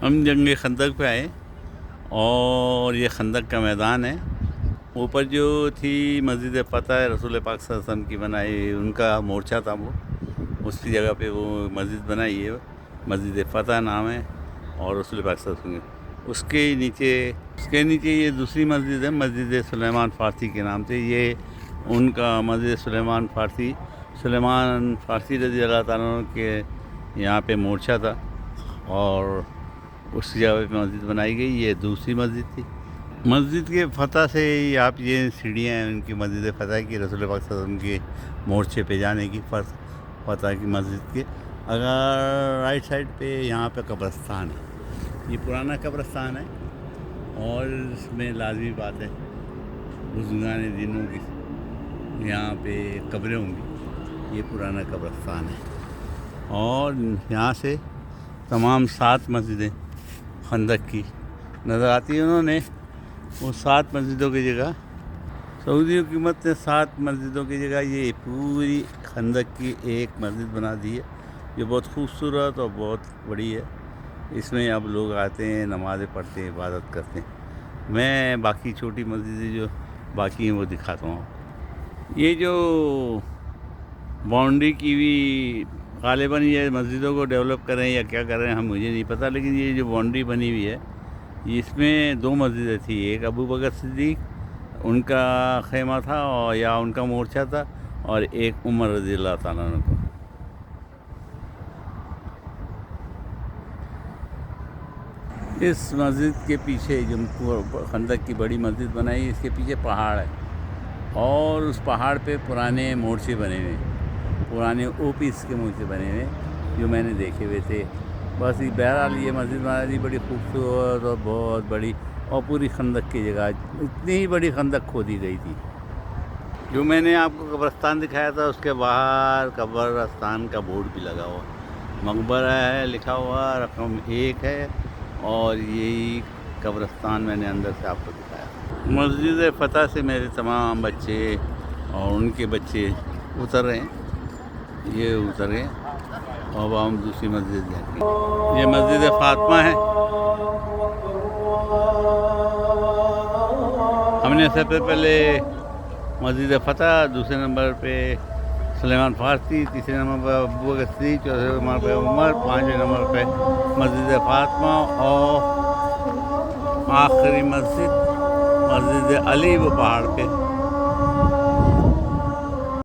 ہم جنگ خندق پہ آئے اور یہ خندق کا میدان ہے. اوپر جو تھی مسجد فتح رسول پاک صلی اللہ علیہ وسلم کی بنائی، ان کا مورچہ تھا، وہ اس کی جگہ پہ وہ مسجد بنائی ہے، مسجد فتح نام ہے. اور رسول پاک صلی اللہ علیہ وسلم اس کے نیچے یہ دوسری مسجد ہے، مسجد سلیمان فارسی کے نام سے. یہ ان کا مسجد سلیمان فارسی رضی اللہ تعالیٰ عنہ کے یہاں پہ مورچہ تھا اور اس جگہ پہ مسجد بنائی گئی. یہ دوسری مسجد تھی. مسجد کے فتح سے آپ یہ سیڑھیاں ہیں ان کی، مسجد فتح کی، رسول پاک صلی اللہ علیہ وسلم کے مورچے پہ جانے کی، فتح کی مسجد کے. اگر رائٹ سائڈ پہ یہاں پہ قبرستان ہے، یہ پرانا قبرستان ہے اور اس میں لازمی بات ہے بزرگان دینوں کی یہاں پہ قبریں ہوں گی. یہ پرانا قبرستان ہے اور یہاں سے تمام 7 مسجدیں خندق کی نظر آتی ہیں. انہوں نے وہ 7 مسجدوں کی جگہ، سعودی حکومت نے 7 مسجدوں کی جگہ یہ پوری خندق کی ایک مسجد بنا دی ہے، جو بہت خوبصورت اور بہت بڑی ہے. اس میں اب لوگ آتے ہیں، نمازیں پڑھتے ہیں، عبادت کرتے ہیں. میں باقی چھوٹی مسجدیں جو باقی ہیں وہ دکھاتا ہوں. یہ جو باؤنڈری کی ہوئی، غالباً یہ مسجدوں کو ڈیولپ کر رہے ہیں یا کیا کر رہے ہیں مجھے نہیں پتہ، لیکن یہ جو باؤنڈری بنی ہوئی ہے اس میں 2 مسجدیں تھیں. ایک ابو بکر صدیق ان کا خیمہ تھا اور یا ان کا مورچہ تھا، اور ایک عمر رضی اللہ تعالیٰ عنہ کو. اس مسجد کے پیچھے جو خندق کی بڑی مسجد بنائی، اس کے پیچھے پہاڑ ہے اور اس پہاڑ پہ پرانے مورچے بنے ہوئے، پرانے اوپیس کے مورچے بنے ہوئے جو میں نے دیکھے ہوئے تھے. بس بہرحال یہ مسجد بنا دی، بڑی خوبصورت اور بہت بڑی، اور پوری خندق کی جگہ اتنی ہی بڑی خندق کھودی گئی تھی. جو میں نے آپ کو قبرستان دکھایا تھا اس کے باہر قبرستان کا بورڈ بھی لگا ہوا، مقبرہ ہے لکھا ہوا، رقم 1 ہے، اور یہی قبرستان میں نے اندر سے آپ کو دکھایا. مسجد فتح سے میرے تمام بچے اور ان کے بچے اتر رہے ہیں، یہ اتر گئے اور ہم دوسری مسجد جائیں گے. یہ مسجد فاطمہ ہے. ہم نے سب سے پہلے مسجد فتح، دوسرے نمبر پہ سلیمان فارسی، تیسرے نمبر پہ ابو بکر صدیق، چوتھے نمبر پہ عمر، 5ویں نمبر پہ مسجد فاطمہ، اور آخری مسجد علی وہ پہاڑ پہ.